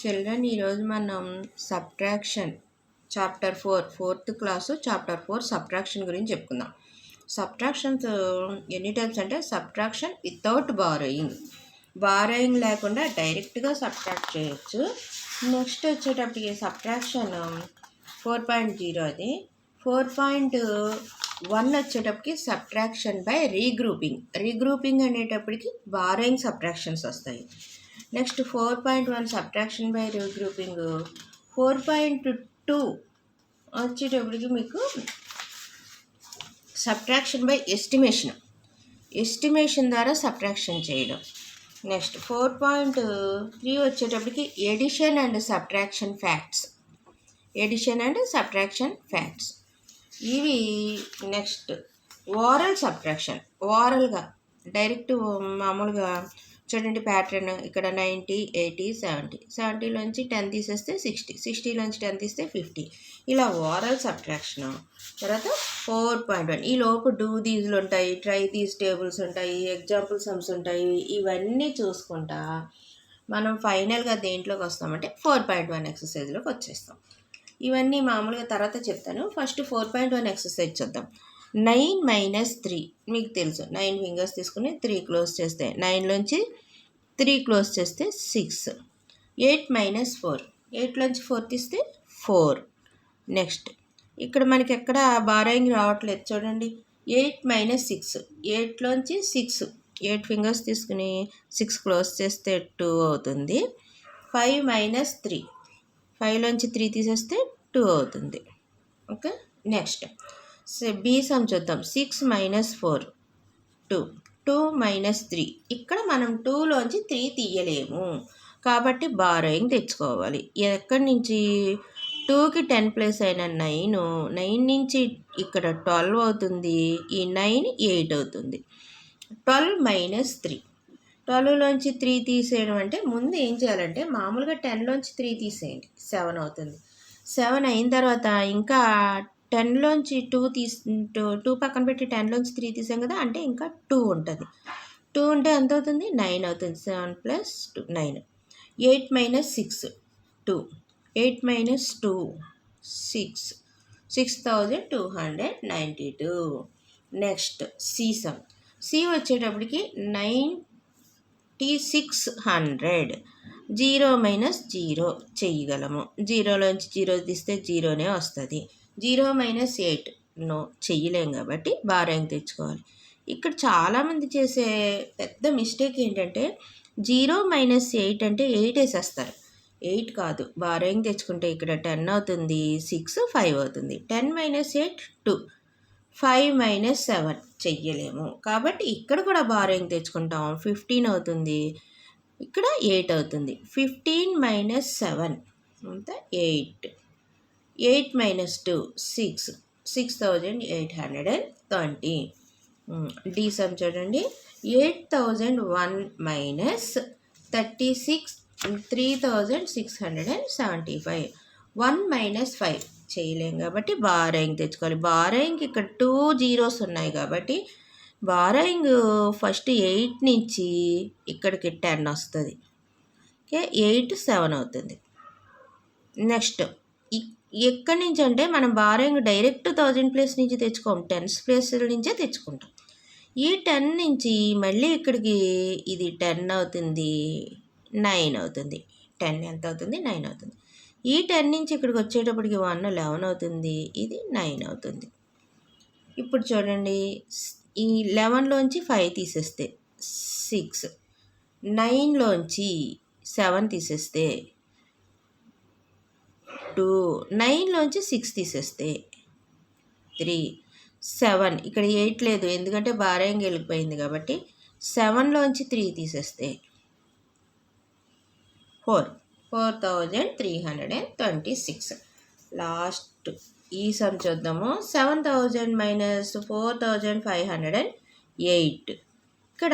Children ఈరోజు మనం subtraction chapter 4th class chapter 4 subtraction గురించి చెప్పుకుందాం. సబ్ట్రాక్షన్స్ ఎన్ని టైప్స్ అంటే సబ్ట్రాక్షన్ వితౌట్ బారోయింగ్ లేకుండా డైరెక్ట్గా సబ్ట్రాక్ట్ చేయొచ్చు. నెక్స్ట్ వచ్చేటప్పటికి సబ్ట్రాక్షన్ 4.0 అది 4.1 వచ్చేటప్పటికి సబ్ట్రాక్షన్ బై రీగ్రూపింగ్ అనేటప్పటికి బారోయింగ్ సబ్ట్రాక్షన్స్ వస్తాయి. Next 4.1 subtraction by regrouping. 4.2 వచ్చేటప్పటికి మీకు సబ్ట్రాక్షన్ బై ఎస్టిమేషన్ ద్వారా సబ్ట్రాక్షన్ చేయడం. నెక్స్ట్ 4.3 వచ్చేటప్పటికి ఎడిషన్ అండ్ సబ్ట్రాక్షన్ ఫ్యాక్ట్స్ ఇవి. నెక్స్ట్ ఓరల్ సబ్ట్రాక్షన్, ఓరల్గా డైరెక్ట్ మామూలుగా చూడండి ప్యాటర్న్. ఇక్కడ 90, 80, 70లోంచి 10 తీసేస్తే 60లోంచి 10 తీస్తే 50. ఇలా ఓరల్ సబ్ట్రాక్షన్. తర్వాత 4.1 ఈ లోపు డూ దీస్లు ఉంటాయి, ట్రై దీస్ టేబుల్స్ ఉంటాయి, ఎగ్జాంపుల్ సమ్స్ ఉంటాయి. ఇవన్నీ చూసుకుంటా మనం ఫైనల్గా దేంట్లోకి వస్తామంటే 4.1 ఎక్సర్సైజ్లోకి వచ్చేస్తాం. ఇవన్నీ మామూలుగా తర్వాత చెప్తాను. ఫస్ట్ 4.1 ఎక్సర్సైజ్ చూద్దాం. 9 - 3 మీకు తెలుసు. 9 ఫింగర్స్ తీసుకుని 3 క్లోజ్ చేస్తే 9లోంచి 3 క్లోజ్ చేస్తే 6. 8 - 4 8లోంచి 4 తీస్తే 4. నెక్స్ట్ ఇక్కడ మనకి ఎక్కడ బారోయింగ్ రావట్లేదు చూడండి. 8 - 6 8లోంచి 6 8 ఫింగర్స్ తీసుకుని 6 క్లోజ్ చేస్తే 2 అవుతుంది. 5 - 3 5లోంచి 3 తీసేస్తే 2 అవుతుంది. ఓకే. నెక్స్ట్ బి సమ్ చూద్దాం. 6 - 4 2 2 - 3 ఇక్కడ మనం 2లోంచి 3 తీయలేము కాబట్టి బారోయింగ్ తెచ్చుకోవాలి. ఎక్కడి నుంచి 2కి 10 ప్లేస్ అయిన 9 నుంచి ఇక్కడ 12 అవుతుంది. ఈ 9 8 అవుతుంది. 12 - 3 12లోంచి 3 తీసేయడం అంటే ముందు ఏం చేయాలంటే మామూలుగా 10లోంచి 3 తీసేయండి 7 అవుతుంది. 7 అయిన తర్వాత ఇంకా 10లోంచి 2 పక్కన పెట్టి 10లోంచి 3 తీసాం కదా, అంటే ఇంకా 2 ఉంటుంది. 2 ఉంటే ఎంత అవుతుంది? 9 అవుతుంది. 7 + 2 9. 8 - 6 2 8 - 2 6 6292. Next C some. సి వచ్చేటప్పటికి 9600. 0 - 0 చెయ్యగలము. 0లోంచి 0 తీస్తే 0నే వస్తుంది. 0 - 8 నో చెయ్యలేం కాబట్టి బారోయింగ్ తెచ్చుకోవాలి. ఇక్కడ చాలామంది చేసే పెద్ద మిస్టేక్ ఏంటంటే 0 - 8 అంటే 8 వేసేస్తారు. 8 కాదు, బారోయింగ్ తెచ్చుకుంటే ఇక్కడ 10 అవుతుంది, 6 5 అవుతుంది. 10 - 8 2 5 - 7 చెయ్యలేము కాబట్టి ఇక్కడ కూడా బారోయింగ్ తెచ్చుకుంటాం. 15 అవుతుంది, ఇక్కడ 8 అవుతుంది. 15 - 7 అంతా 8. 8 - 2 6 6820. డి సమ్ చూడండి. 8001 - 36 3675. 1 - 5 చేయలేం కాబట్టి బారోయింగ్ తెచ్చుకోవాలి. బారోయింగ్ ఇక్కడ 2 జీరోస్ ఉన్నాయి కాబట్టి బారోయింగ్ ఫస్ట్ 8 నుంచి ఇక్కడికి 10 వస్తుంది. ఓకే. 8 7 అవుతుంది. నెక్స్ట్ ఎక్కడి నుంచి అంటే మనం బారోయింగ్ డైరెక్ట్ 1000 ప్లేస్ నుంచి తెచ్చుకోం, 10s ప్లేస్ నుంచే తెచ్చుకుంటాం. ఈ 10 నుంచి మళ్ళీ ఇక్కడికి ఇది 10 అవుతుంది, 9 అవుతుంది. 10 ఎంత అవుతుంది? 9 అవుతుంది. ఈ 10 నుంచి ఇక్కడికి వచ్చేటప్పటికి 1 11 అవుతుంది, ఇది 9 అవుతుంది. ఇప్పుడు చూడండి, ఈ 11లోంచి 5 తీసేస్తే 6, 9లోంచి 7 తీసేస్తే 2, 9లోంచి 6 తీసేస్తే 3, 7 ఇక్కడ 8 లేదు ఎందుకంటే బారోయింగ్ వెళ్ళిపోయింది కాబట్టి 7లోంచి 3 తీసేస్తే 4 4326. లాస్ట్ ఈ సమ్ చూద్దాము. 7000 - 4508. ఇక్కడ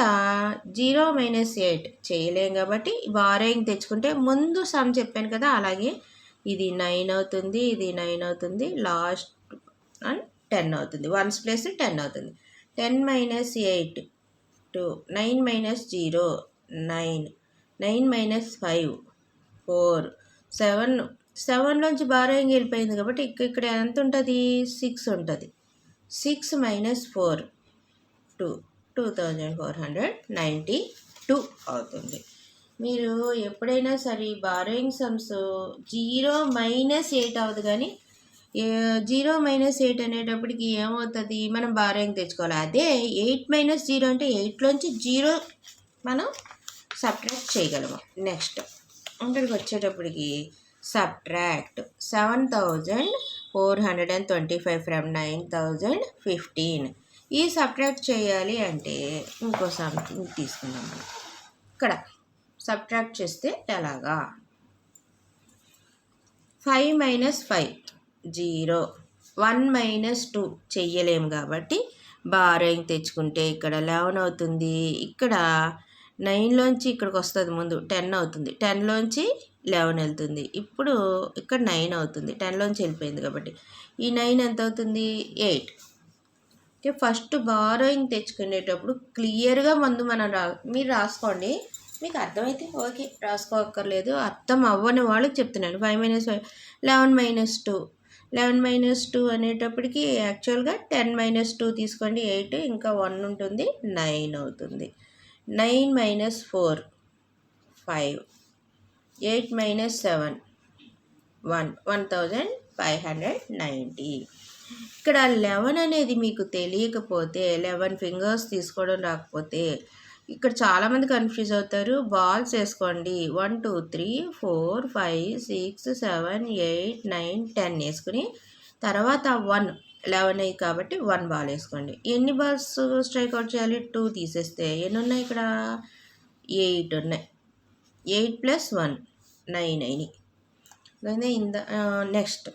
0 - 8 చేయలేం కాబట్టి బారోయింగ్ తెచ్చుకుంటే ముందు సమ్ చెప్పాను కదా, అలాగే ఇది 9 అవుతుంది, ఇది 9 అవుతుంది, లాస్ట్ 10 అవుతుంది. 1s ప్లేస్ 10 అవుతుంది. 10 - 8 2 9 - 0 9 9 - 5 4 7లోంచి బారోయింగ్ వెళ్ళిపోయింది కాబట్టి ఇక్కడ ఎంత ఉంటుంది, 6 ఉంటుంది. 6 మైనస్ 4 2492 అవుతుంది. మీరు ఎప్పుడైనా సరే బారోయింగ్ సమ్స్ 0 - 8 అవ్వదు, కానీ 0 - 8 అనేటప్పటికి ఏమవుతుంది, మనం బారోయింగ్ తెచ్చుకోవాలి. అదే 8 - 0 అంటే 8లోంచి 0 మనం సబ్ట్రాక్ట్ చేయగలము. నెక్స్ట్ ఇక్కడికి వచ్చేటప్పటికి సబ్ట్రాక్ట్ 7425 ఫ్రమ్ 9015. ఈ సబ్ట్రాక్ట్ చేయాలి అంటే ఇంకో సంథింగ్ తీసుకుందాం. మనం ఇక్కడ సబ్ట్రాక్ట్ చేస్తే ఎలాగా, 5 - 5 0, 1 - 2 చెయ్యలేము కాబట్టి బారోయింగ్ తెచ్చుకుంటే ఇక్కడ 11 అవుతుంది. ఇక్కడ 9లోంచి ఇక్కడికి వస్తుంది, ముందు 10 అవుతుంది. 10లోంచి 11 వెళ్తుంది. ఇప్పుడు ఇక్కడ 9 అవుతుంది, 10లోంచి వెళ్ళిపోయింది కాబట్టి ఈ 9 ఎంత అవుతుంది, 8. ఓకే, ఫస్ట్ బారోయింగ్ తెచ్చుకునేటప్పుడు క్లియర్గా ముందు మనం మీరు రాసుకోండి, మీకు అర్థమైతే ఓకే, రాసుకోక్కర్లేదు. అర్థం అవ్వని వాళ్ళకి చెప్తున్నాను. 5 - 5 11 - 2 11 - 2 అనేటప్పటికి యాక్చువల్గా 10 - 2 తీసుకోండి, 8, ఇంకా 1 ఉంటుంది, 9 అవుతుంది. 9 - 4 5, 8 - 7 1, 1590. ఇక్కడ 11 అనేది మీకు తెలియకపోతే, 11 ఫింగర్స్ తీసుకోవడం రాకపోతే ఇక్కడ చాలామంది కన్ఫ్యూజ్ అవుతారు. బాల్స్ వేసుకోండి, 1 2 3 4 5 6 7 8 9 10 వేసుకుని తర్వాత 1 11 అయ్యి కాబట్టి 1 బాల్ వేసుకోండి. ఎన్ని బాల్స్ స్ట్రైక్ అవుట్ చేయాలి, 2 తీసేస్తే ఎన్ని ఉన్నాయి, ఇక్కడ 8 ఉన్నాయి. 8 + 1 9 అయినాయి. నెక్స్ట్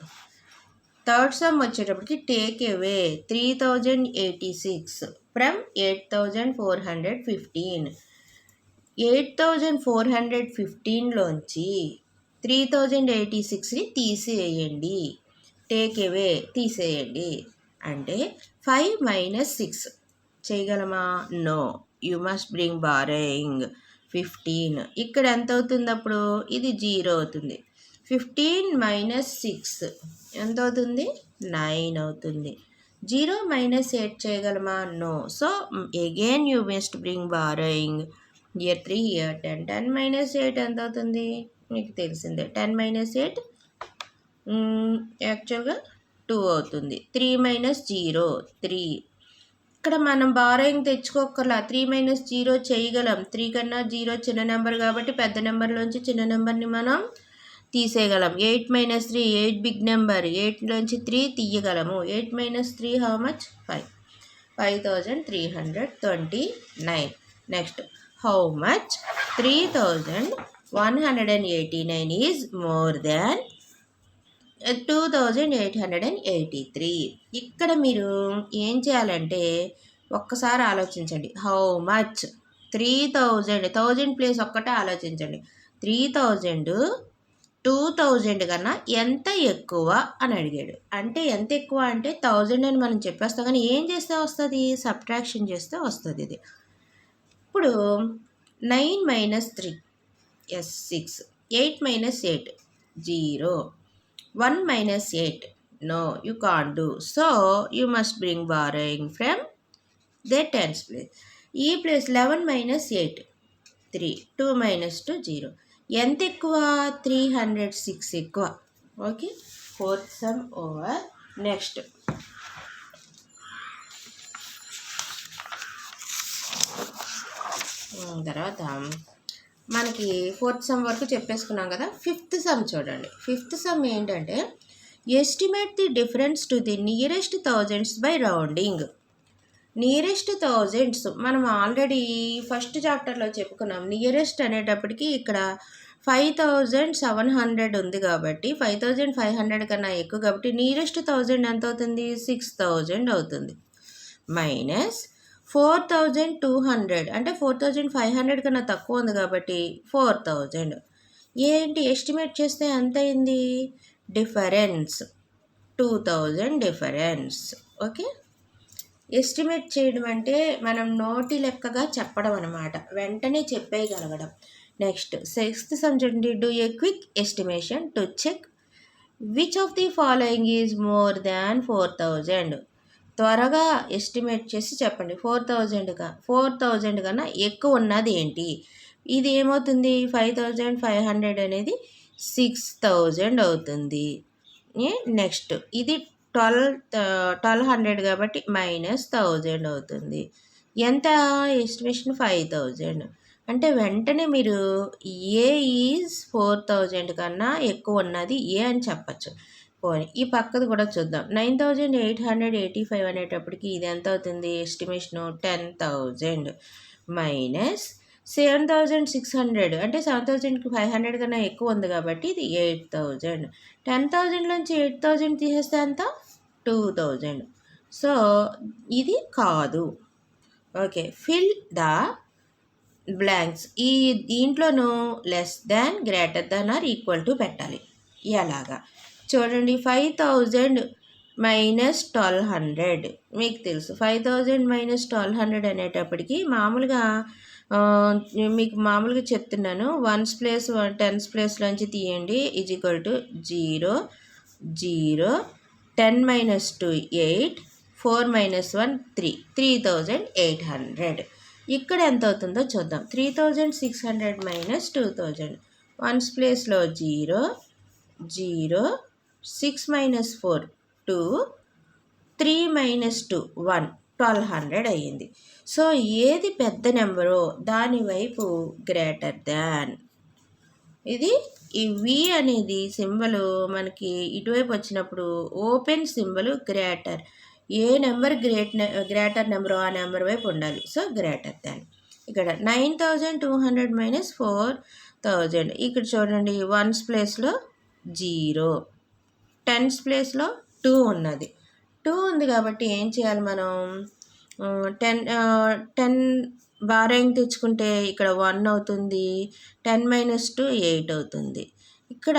థర్డ్ సమ్ వచ్చేటప్పటికి టేక్ అవే 3086 ఫ్రమ్ 8415. 8415లోంచి 3086ని తీసేయండి. టేక్ అవే తీసేయండి అంటే 5 - 6 చేయగలమా, no, you must bring borrowing 15. ఇక్కడ ఎంత అవుతుంది, అప్పుడు ఇది 0 అవుతుంది. 15 - 6 ఎంత అవుతుంది, 9 అవుతుంది. 0 - 8 చేయగలమా, no. So again you must bring borrowing. ఇయర్ 3, ఇయర్ 10. 10 - 8 ఎంత అవుతుంది, మీకు తెలిసిందే. 10 - 8 యాక్చువల్గా 2 అవుతుంది. 3 - 0 3. ఇక్కడ మనం బారోయింగ్ తెచ్చుకోకర్లా, 3 - 0 చేయగలం. 3 కన్నా 0 చిన్న నెంబర్ కాబట్టి పెద్ద నెంబర్లోంచి చిన్న నెంబర్ని మనం తీసేయగలం. 8 - 3 8 బిగ్ నెంబర్, 8లోంచి 3 తీయగలము. 8 - 3 how much, 5, 5329. Next how much, 3189 is more than 2883. ఇక్కడ మీరు ఏం చేయాలంటే ఒక్కసారి ఆలోచించండి. హౌ మచ్ 3000 ప్లేస్ ఒక్కటే ఆలోచించండి. 3000 2000 కన్నా ఎంత ఎక్కువ అని అడిగాడు. అంటే ఎంత ఎక్కువ అంటే 1000 అని మనం చెప్పేస్తాం, కానీ ఏం చేస్తే వస్తుంది, సబ్ట్రాక్షన్ చేస్తే వస్తుంది ఇది. ఇప్పుడు 9 - 3 6, 8 - 8 0, 1 - 8 no, you can't do. So you must bring borrowing from the tens place. ఈ ప్లేస్ 11 - 8 3, 2 - 2 0. ఎంత ఎక్కువ, 306 ఎక్కువ. Okay, fourth sum over. Next తర్వాత మనకి ఫోర్త్ సమ్ వరకు చెప్పేసుకున్నాం కదా. ఫిఫ్త్ సమ్ చూడండి. ఫిఫ్త్ సమ్ ఏంటంటే estimate the difference to the nearest thousands by rounding. Nearest thousands మనం ఆల్రెడీ ఫస్ట్ చాప్టర్లో చెప్పుకున్నాం. నియరెస్ట్ అనేటప్పటికి ఇక్కడ 5700 ఉంది కాబట్టి 5500 కన్నా ఎక్కువ కాబట్టి నియరెస్ట్ 1000 ఎంత అవుతుంది, 6000 అవుతుంది. మైనస్ 4200 అంటే 4500 కన్నా తక్కువ ఉంది కాబట్టి 4000. ఏంటి ఎస్టిమేట్ చేస్తే ఎంత అయింది, డిఫరెన్స్ 2000 డిఫరెన్స్. ఓకే, ఎస్టిమేట్ చేయడం అంటే మనం నోటి లెక్కగా చెప్పడం అనమాట, వెంటనే చెప్పేయగలగడం. నెక్స్ట్ సిక్స్త్ సమ్ చూడండి, do a quick estimation to check which of the following is more than 4000. త్వరగా ఎస్టిమేట్ చేసి చెప్పండి. 4000 కన్నా ఎక్కువ ఉన్నది ఏంటి? ఇది ఏమవుతుంది, 5500 అనేది 6000 అవుతుంది. నెక్స్ట్ ఇది 1200 కాబట్టి -1000 అవుతుంది. ఎంత ఎస్టిమేషన్? 5000. అంటే వెంటనే మీరు ఏ ఈజ్ 4000 కన్నా ఎక్కువ ఉన్నది ఏ అని చెప్పచ్చు. పోనీ ఈ పక్కది కూడా చూద్దాం. 9885 అనేటప్పటికి ఇది ఎంత అవుతుంది ఎస్టిమేషను? 10,000 మైనస్ 7600 అంటే 7500 కన్నా ఎక్కువ ఉంది కాబట్టి ఇది 8000. 10,000 నుంచి 8000 తీసేస్తే ఎంత? 2000. సో ఇది కాదు. Okay, fill the blanks. ఈ దీంట్లోనూ less than, greater than or equal to పెట్టాలి. ఎలాగా చూడండి, 5000 మైనస్ 1200 మీకు తెలుసు. 5000 మైనస్ 1200 అనేటప్పటికి మామూలుగా మీకు మామూలుగా చెప్తున్నాను. 1s ప్లేస్ 10s ప్లేస్లోంచి తీయండి. Is equal to 0 0 10 minus 2 8 4 minus 1 3 3800. ఇక్కడ ఎంత అవుతుందో చూద్దాం. 3600 మైనస్ 2000. 1s ప్లేస్లో 0 0 6 మైనస్ 4 2 3 మైనస్ 2 1 1200 అయ్యింది. సో ఏది పెద్ద నెంబరో దాని వైపు గ్రేటర్ దాన్. ఇది ఈ వి అనేది సింబల్ మనకి ఇటువైపు వచ్చినప్పుడు ఓపెన్ సింబల్ గ్రేటర్. ఏ నెంబర్ గ్రేటర్ నెంబరో ఆ నెంబర్ వైపు ఉండాలి. So greater than. ఇక్కడ 9200 మైనస్ 4000. ఇక్కడ చూడండి, 1s ప్లేస్లో 0, 10s ప్లేస్లో 2 ఉన్నది. 2 ఉంది కాబట్టి ఏం చేయాలి మనం? 10 బారోయింగ్ తెచ్చుకుంటే ఇక్కడ 1 అవుతుంది. 10 మైనస్ 2 8 అవుతుంది. ఇక్కడ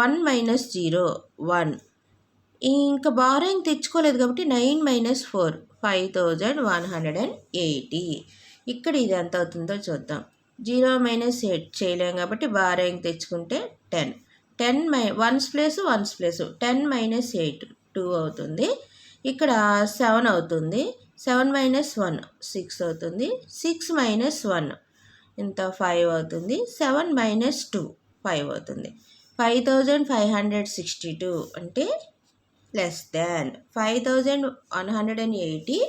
1 మైనస్ 0 1. ఇంకా బారోయింగ్ తెచ్చుకోలేదు కాబట్టి 9 మైనస్ 4 5180. ఇక్కడ ఇది ఎంత అవుతుందో చూద్దాం. 0 మైనస్ 8 చేయలేం కాబట్టి బారోయింగ్ తెచ్చుకుంటే 10. 1s ప్లేస్ 10 మైనస్ 8 2 అవుతుంది. ఇక్కడ 7 అవుతుంది. 7 మైనస్ 1 6 అవుతుంది. 6 మైనస్ 1 ఇంత 5 అవుతుంది. 7 మైనస్ 2 5 అవుతుంది. 5562 అంటే less than 5180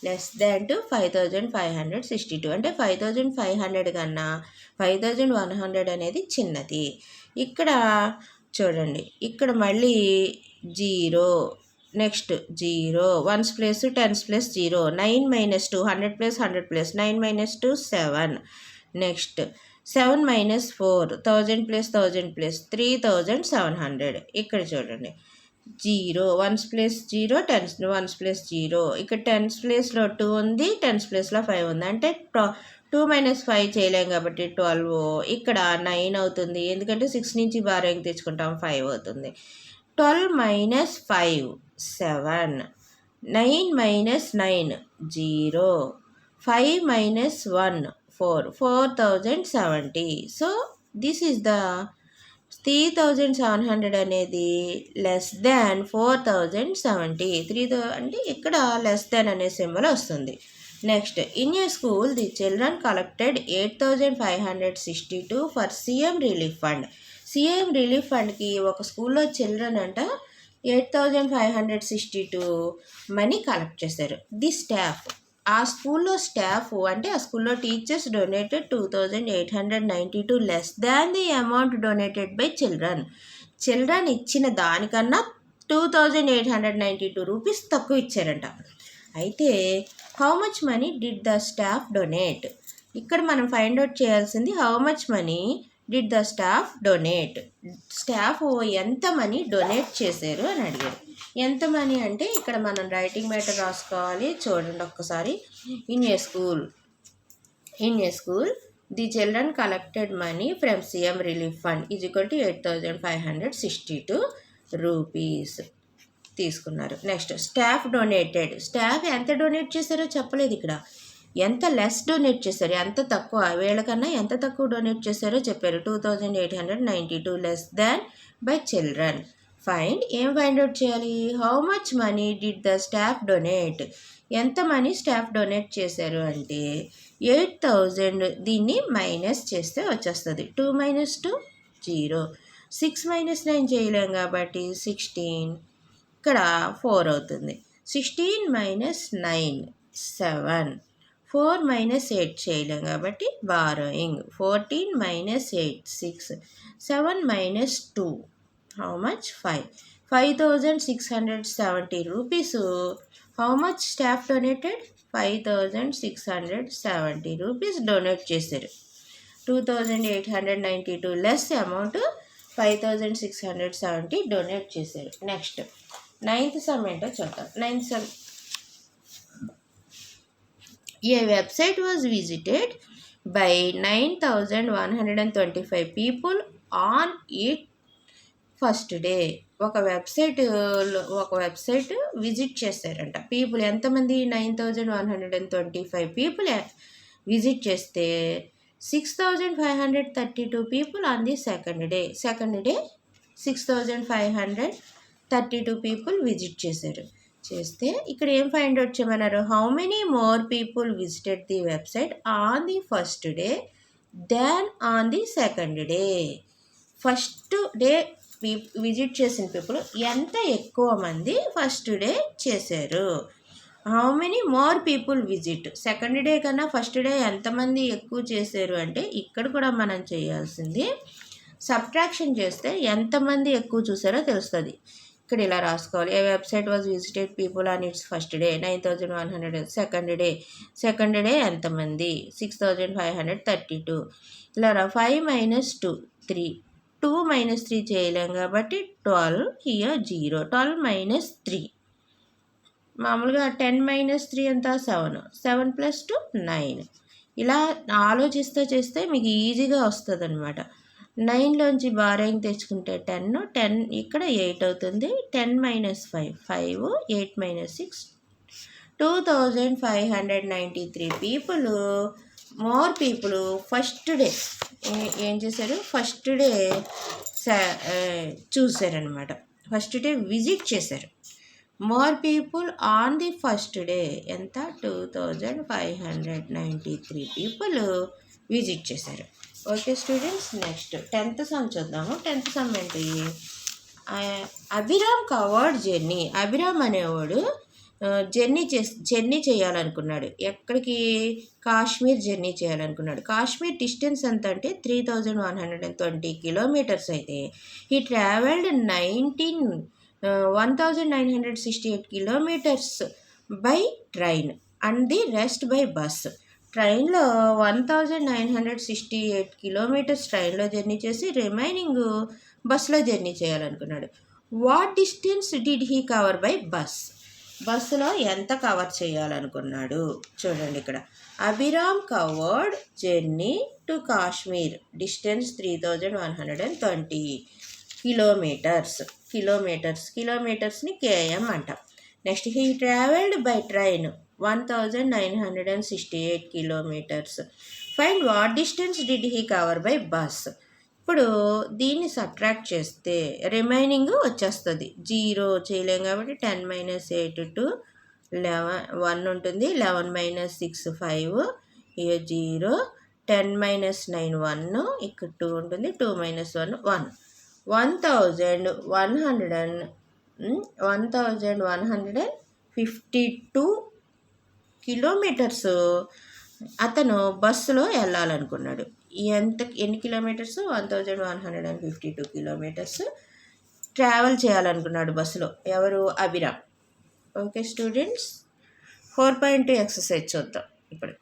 less than to 5562 అంటే 5500 కన్నా 5100 అనేది చిన్నది. ఇక్కడ చూడండి, ఇక్కడ మళ్ళీ 0 next 0 1s place 10s place 0 9 minus 2 100 plus 100 plus 9 minus 2 7. Next 7 minus 4 1000 plus 1000 plus 3700. ఇక్కడ చూడండి 0 1s place 0 10s 1s place 0. ఇక్కడ 10s ప్లేస్లో 2 ఉంది, 10s ప్లేస్లో 5 ఉంది. అంటే 2 మైనస్ 5 చేయలేం కాబట్టి 12. ఇక్కడ 9 అవుతుంది, ఎందుకంటే 6 నుంచి బారోయింగ్ తెచ్చుకుంటాం 5 అవుతుంది. 12 minus 5 7. 9 minus 9 0. 5 minus 1 4 4070. So this is the 3700 అనేది లెస్ దాన్ 4070. 3 అంటే ఇక్కడ లెస్ దాన్ అనే సింబల్ వస్తుంది. Next, in a school the children collected 8562 for CM relief fund. CM relief ఫండ్కి ఒక స్కూల్లో చిల్డ్రన్ అంట 8562 మనీ కలెక్ట్ చేశారు. ది స్టాఫ్, ఆ స్కూల్లో స్టాఫ్ అంటే ఆ స్కూల్లో teachers donated 2892 less than the amount donated by children. Children ఇచ్చిన దానికన్నా 2892 రూపీస్ తక్కువ ఇచ్చారంట. అయితే how much money did the staff donate? ఇక్కడ మనం ఫైండ్ అవుట్ చేయాల్సింది how much money did the staff donate. Staff ఎంత మనీ డొనేట్ చేశారు అని అడిగారు. ఎంత మనీ అంటే ఇక్కడ మనం రైటింగ్ మ్యాటర్ రాసుకోవాలి. చూడండి ఒక్కసారి. In a school the children collected money from CM relief fund is equal to 8562 rupees తీసుకున్నారు. Next, staff donated. స్టాఫ్ ఎంత డొనేట్ చేశారో చెప్పలేదు ఇక్కడ. ఎంత లెస్ డొనేట్ చేశారు, ఎంత తక్కువ, వీళ్ళకన్నా ఎంత తక్కువ డొనేట్ చేశారో చెప్పారు. 2892 లెస్ దాన్ బై చిల్డ్రన్. ఏం ఫైండ్ అవుట్ చేయాలి? How much money did the staff donate, ఎంత మనీ స్టాఫ్ డొనేట్ చేశారు అంటే 8000. దీన్ని మైనస్ చేస్తే వచ్చేస్తుంది. 2 - 2 0. 6 - 9 చేయలేం కాబట్టి 16. ఇక్కడ 4 అవుతుంది. 16 - 9 7. 4 - 8 చేయలేం కాబట్టి borrowing. 14 - 8 6. 7 - 2 how much 5. 5670 rupees. How much staff donated? 5670 rupees donate చేశారు. 2892 లెస్ అమౌంట్ 5670 డొనేట్ చేశారు. నెక్స్ట్ 9th సమ్ ఏంటో చూద్దాం. 9th some, A website was visited by 9125 people on it first day. ఒక వెబ్సైట్ విజిట్ చేశారంట. పీపుల్ ఎంతమంది? 9125 people visit చేస్తే 6532 people on the second day 6532 people visit చేశారు. చేస్తే ఇక్కడ ఏం ఫైండ్ అవుట్ చేయమన్నారు? How many more people visited the website on the first day than on the second day. First day visit చేసిన people ఎంత ఎక్కువ మంది ఫస్ట్ డే చేశారు. How many more people visit, second day కన్నా first day ఎంతమంది ఎక్కువ చేశారు అంటే ఇక్కడ కూడా మనం చేయాల్సింది సబ్ట్రాక్షన్ చేస్తే ఎంతమంది ఎక్కువ చూసారో తెలుస్తుంది. ఇక్కడ ఇలా రాసుకోవాలి. A website was visited people on its first day 9100. Second day ఎంతమంది? 6532. ఇలా 5 - 2 3. 2 - 3 చేయలేం కాబట్టి 12. హియర్ 0. 12 - 3 మామూలుగా 10 - 3 ఎంత? 7. 7 + 2 9. ఇలా ఆలోచిస్తూ చేస్తే మీకు ఈజీగా వస్తుంది అనమాట. 9లోంచి బారోయింగ్ తెచ్చుకుంటే 10 ఇక్కడ 8 అవుతుంది. 10 - 5 5. 8 - 6 2593 people more people first day ఏం చేశారు? ఫస్ట్ డే చూసారనమాట. ఫస్ట్ డే విజిట్ చేశారు. More people on the first day ఎంత? 2593 పీపుల్ విజిట్ చేశారు. Okay students, next 10th sum చూద్దాము. 10th సమ్ ఏంటి? Abhiram covered journey. అభిరామ్ అనేవాడు జర్నీ చేయాలనుకున్నాడు. ఎక్కడికి? కాశ్మీర్ జర్నీ చేయాలనుకున్నాడు. కాశ్మీర్ డిస్టెన్స్ ఎంత అంటే 3120 కిలోమీటర్స్ అయితే హీ ట్రావెల్డ్ 1968 kilometres by train and the rest by bus. ట్రైన్లో 1968 కిలోమీటర్స్ ట్రైన్లో జర్నీ చేసి రిమైనింగ్ బస్సులో జర్నీ చేయాలనుకున్నాడు. What distance did he cover by bus? బస్సులో ఎంత కవర్ చేయాలనుకున్నాడు? చూడండి ఇక్కడ Abhiram covered journey to Kashmir distance 3120 కిలోమీటర్స్ని కేఎం అంటాం. Next he travelled by train 1968 kilometres. Find what distance did he cover by bus. ఇప్పుడు దీన్ని సబ్ట్రాక్ట్ చేస్తే రిమైనింగ్ వచ్చేస్తుంది. 0 చేయలేం కాబట్టి 10 - 8 2 11 1 ఉంటుంది. 11 - 6 5. ఇక 0. 10 - 9 1. ఇక్కడ 2 ఉంటుంది. 2 - 1 1. 1152 కిలోమీటర్స్ అతను బస్సులో వెళ్ళాలనుకున్నాడు. ఎన్ని కిలోమీటర్స్? 1152 కిలోమీటర్స్ ట్రావెల్ చేయాలనుకున్నాడు బస్సులో. ఎవరు? అభిరామ్. ఓకే స్టూడెంట్స్, 4.2 ఎక్సర్సైజ్ చూద్దాం ఇప్పుడు.